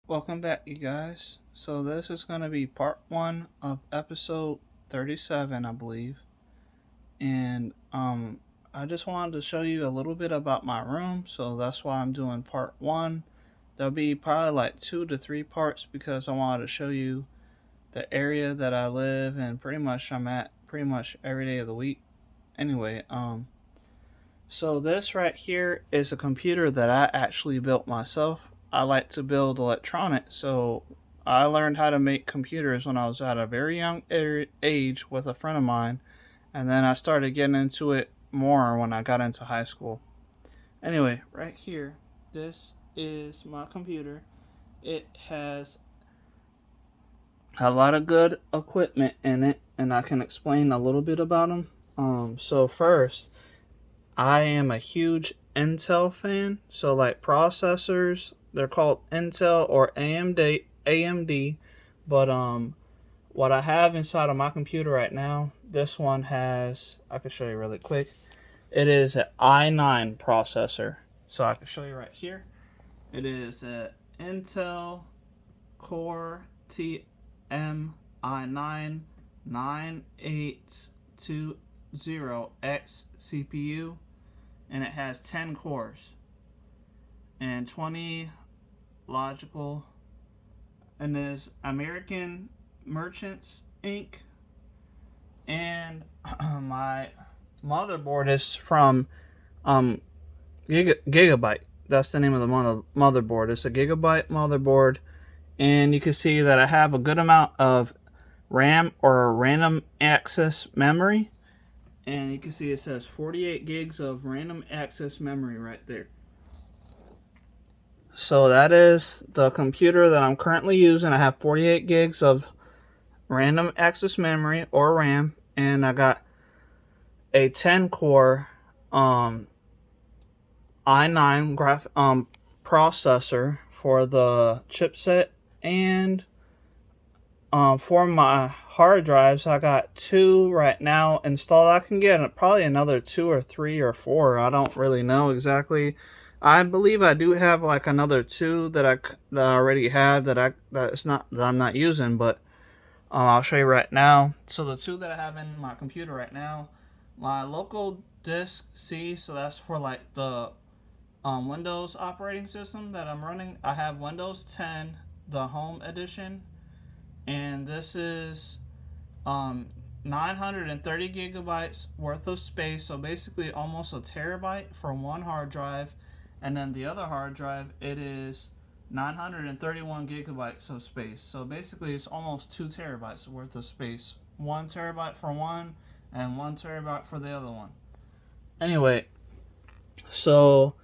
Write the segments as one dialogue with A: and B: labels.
A: Welcome back, you guys. So this is going to be part 1 of episode 37, I believe. And I just wanted to show you a little bit about my room, so that's why I'm doing part 1. There'll be probably like 2 to 3 parts because I wanted to show you the area that I live and pretty much I'm at pretty much every day of the week. Anyway, so this right here is a computer that I actually built myself. I like to build electronics, so I learned how to make computers when I was at a very young age with a friend of mine, and then I started getting into it more when I got into high school. Anyway, right here, this is my computer. It has a lot of good equipment in it, and I can explain a little bit about them. So first, I am a huge Intel fan. So like processors, they're called Intel or AMD. But what I have inside of my computer right now, this one has, I can show you really quick. It is an i9 processor. So I can show you right here. It is an Intel Core TM i9 9820X CPU, and it has 10 cores and 20 logical, and is American Merchants Inc. And my motherboard is from Gigabyte. That's the name of the motherboard. It's a Gigabyte motherboard, and you can see that I have a good amount of RAM or random access memory. And you can see it says 48 gigs of random access memory right there. So that is the computer that I'm currently using. I have 48 gigs of random access memory or RAM, and I got a 10 core i9 processor for the chipset. And for my hard drives, I got 2 right now installed. I can get probably another 2 or 3 or 4. I don't really know exactly. I believe I do have like another 2 that I already have that I'm not using, but I'll show you right now. So the 2 that I have in my computer right now, my local disk C, so that's for like the Windows operating system that I'm running. I have Windows 10, the Home Edition, and this is 930 gigabytes worth of space, so basically almost a terabyte for one hard drive. And then the other hard drive, it is 931 gigabytes of space, so basically it's almost 2 terabytes worth of space. 1 terabyte for one and 1 terabyte for the other one. Anyway, so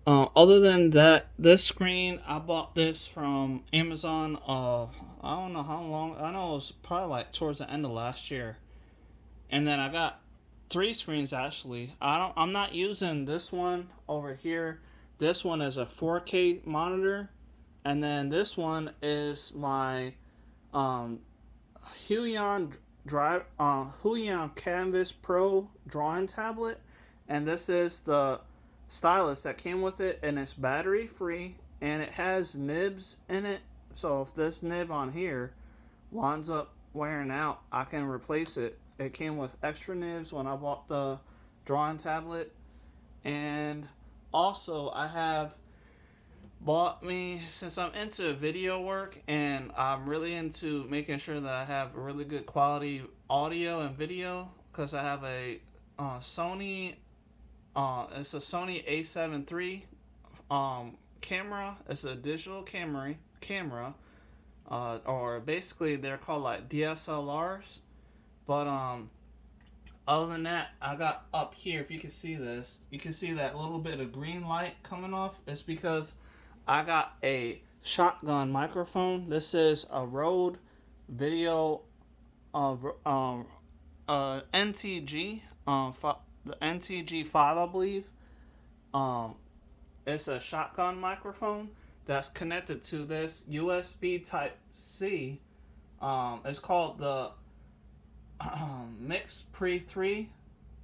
A: other than that, this screen, I bought this from Amazon. I don't know how long. I know it was probably like towards the end of last year. And then I got 3 screens actually. I'm not using this one over here. This one is a 4K monitor, and then this one is my Huion Canvas Pro drawing tablet, and this is the stylus that came with it, and it's battery free, and it has nibs in it. So if this nib on here winds up wearing out, I can replace it. It came with extra nibs when I bought the drawing tablet. And also I have bought me, since I'm into video work and I'm really into making sure that I have really good quality audio and video, because I have a Sony it's a Sony A7 III camera. It's a digital camera, or basically they're called like DSLRs. But other than that, I got up here, if you can see this, you can see that little bit of green light coming off. It's because I got a shotgun microphone. This is a Rode Video of NTG, the NTG5, I believe. Um, it's a shotgun microphone that's connected to this USB Type C. It's called the Mix Pre 3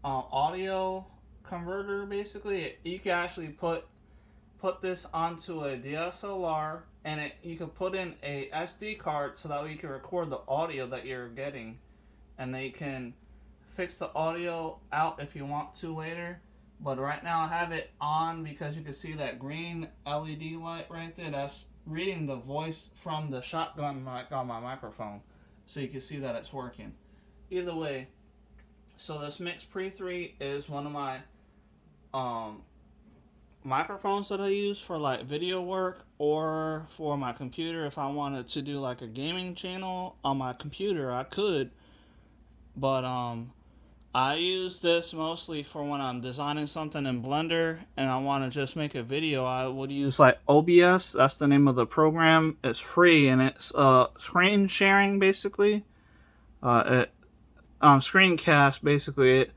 A: audio converter. Basically, you can actually put this onto a DSLR and you can put in a SD card so that way you can record the audio that you're getting, and then you can fix the audio out if you want to later. But right now I have it on because you can see that green LED light right there. That's reading the voice from the shotgun mic on my microphone, so you can see that it's working. Either way, so this Mix Pre 3 is one of my um, microphones that I use for like video work or for my computer. If I wanted to do like a gaming channel on my computer, I could. But I use this mostly for when I'm designing something in Blender and I want to just make a video. I would use like OBS. That's the name of the program. It's free and it's screen sharing basically. Screencast basically. It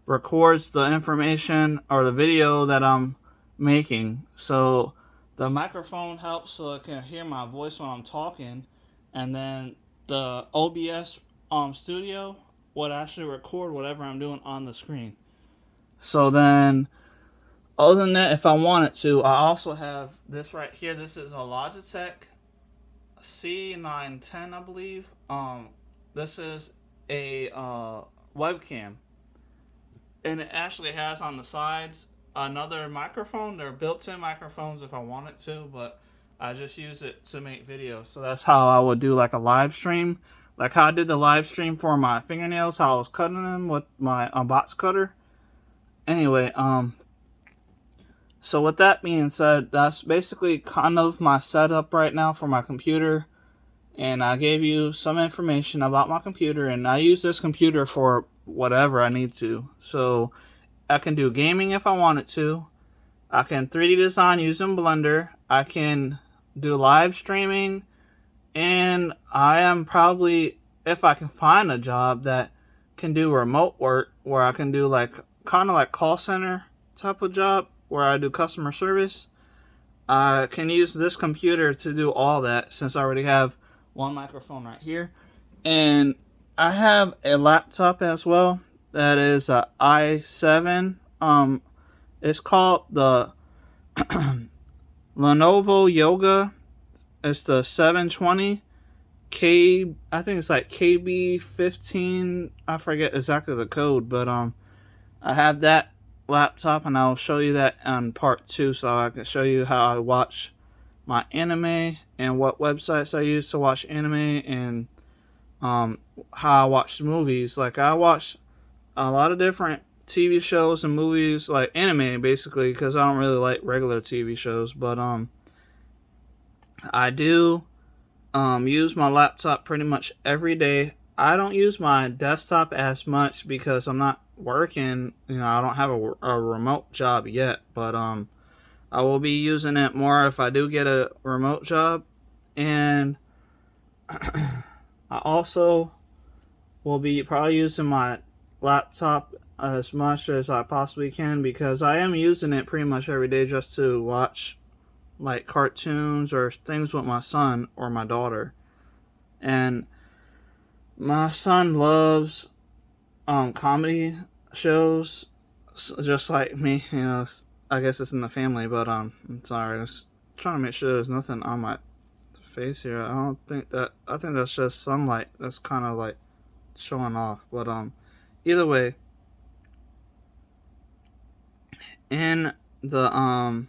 A: records the information or the video that I'm making. So the microphone helps so it can hear my voice when I'm talking, and then the OBS studio would actually record whatever I'm doing on the screen. So then, other than that, if I wanted to, I also have this right here. This is a Logitech C910, I believe. This is a webcam, and it actually has on the sides another microphone. They're built-in microphones if I wanted to, but I just use it to make videos. So that's how I would do like a live stream. Like how I did the live stream for my fingernails, how I was cutting them with my box cutter. Anyway, so with that being said, that's basically kind of my setup right now for my computer. And I gave you some information about my computer, and I use this computer for whatever I need to. So I can do gaming if I wanted to. I can 3D design using Blender. I can do live streaming. And I am probably, if I can find a job that can do remote work, where I can do like kind of like call center type of job where I do customer service, I can use this computer to do all that, since I already have one microphone right here. And I have a laptop as well that is a i7. It's called the Lenovo Yoga. It's the 720 K. I think it's like KB15. I forget exactly the code, but I have that laptop, and I'll show you that on part 2, so I can show you how I watch my anime and what websites I use to watch anime, and how I watch movies. Like I watch a lot of different TV shows and movies, like anime basically, because I don't really like regular TV shows. But I do use my laptop pretty much every day. I don't use my desktop as much because I'm not working. You know, I don't have a remote job yet, but I will be using it more if I do get a remote job. And I also will be probably using my laptop as much as I possibly can, because I am using it pretty much every day just to watch like cartoons or things with my son or my daughter. And my son loves comedy shows, just like me. You know, I guess it's in the family, but I'm sorry. I'm just trying to make sure there's nothing on my face here. I think that's just sunlight that's kind of like showing off. But either way, in the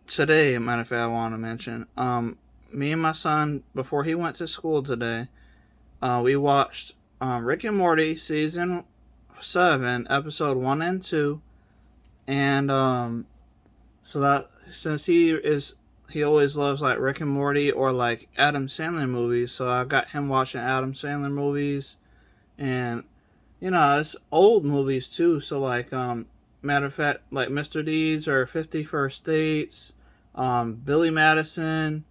A: today, matter of fact, I want to mention me and my son, before he went to school today, we watched Rick and Morty season 7, episode 1 and 2, and so that since he always loves like Rick and Morty or like Adam Sandler movies, so I got him watching Adam Sandler movies, and you know, it's old movies too. So like matter of fact, like Mr. Deeds or 50 First Dates, Billy Madison,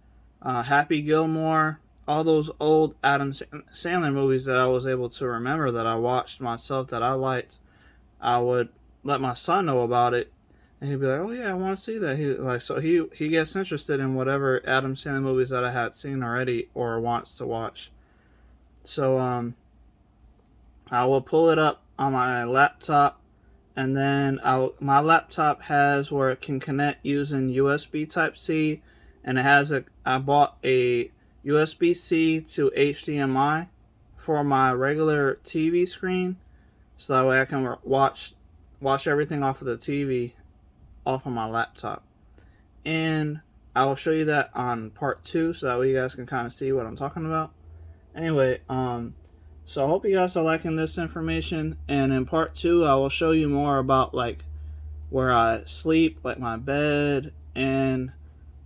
A: Happy Gilmore, all those old Adam Sandler movies that I was able to remember that I watched myself that I liked. I would let my son know about it, and he'd be like, "Oh yeah, I want to see that." He gets interested in whatever Adam Sandler movies that I had seen already or wants to watch. So I will pull it up on my laptop and then my laptop has where it can connect using USB Type C, and I bought a USB C to HDMI for my regular TV screen, so that way I can watch everything off of the TV off of my laptop. And I will show you that on part 2, so that way you guys can kind of see what I'm talking about. Anyway, so I hope you guys are liking this information, and in part 2 I will show you more about like where I sleep, like my bed, and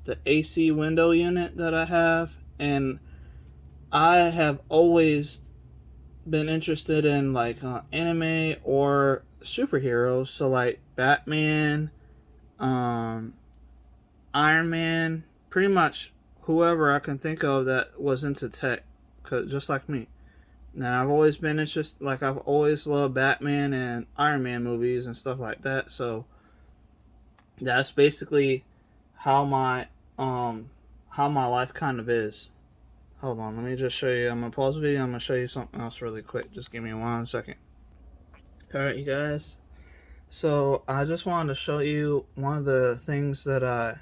A: the AC window unit that I have. And I have always been interested in like anime or superheroes, so like Batman, Iron Man, pretty much whoever I can think of that was into tech, just like me. And I've always been interested, like I've always loved Batman and Iron Man movies and stuff like that. So that's basically how my life kind of is. Hold on, let me just show you. I'm gonna pause the video. I'm gonna show you something else really quick. Just give me 1 second. All right, you guys. So I just wanted to show you one of the things that I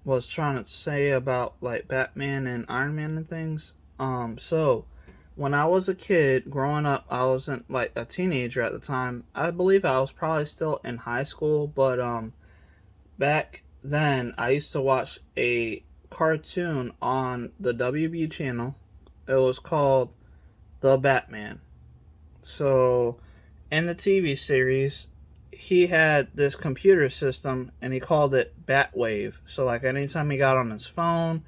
A: was trying to say about like Batman and Iron Man and things. So when I was a kid growing up, I wasn't like a teenager at the time. I believe I was probably still in high school, but back then I used to watch a cartoon on the WB channel. It was called The Batman. So in the TV series, he had this computer system and he called it Batwave. So like anytime he got on his phone,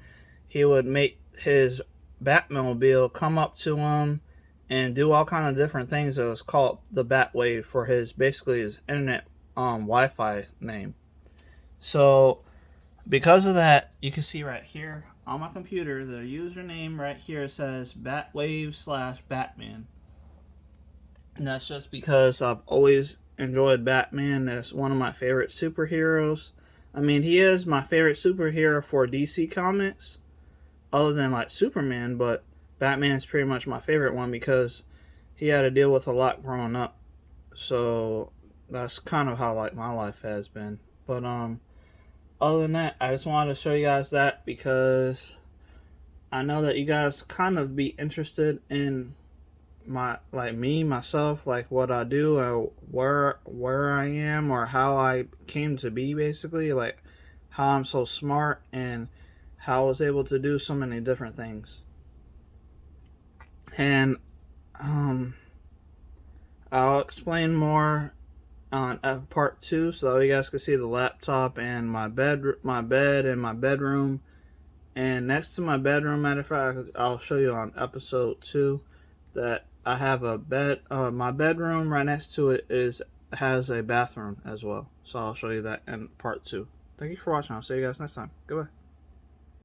A: he would make his Batmobile come up to him and do all kind of different things. It was called the Batwave for his basically his internet Wi-Fi name. So because of that, you can see right here on my computer, the username right here says Batwave/Batman. And that's just because I've always enjoyed Batman as one of my favorite superheroes. I mean, he is my favorite superhero for DC Comics, other than like Superman, but Batman's pretty much my favorite one because he had to deal with a lot growing up. So that's kind of how like my life has been. But other than that, I just wanted to show you guys that because I know that you guys kind of be interested in myself, like what I do or where I am or how I came to be, basically like how I'm so smart and how I was able to do so many different things. And I'll explain more on part 2 so you guys can see the laptop and my bed and my bedroom. And next to my bedroom, matter of fact, I'll show you on episode 2 that I have a bed. My bedroom right next to it has a bathroom as well. So I'll show you that in part 2. Thank you for watching. I'll see you guys next time. Goodbye.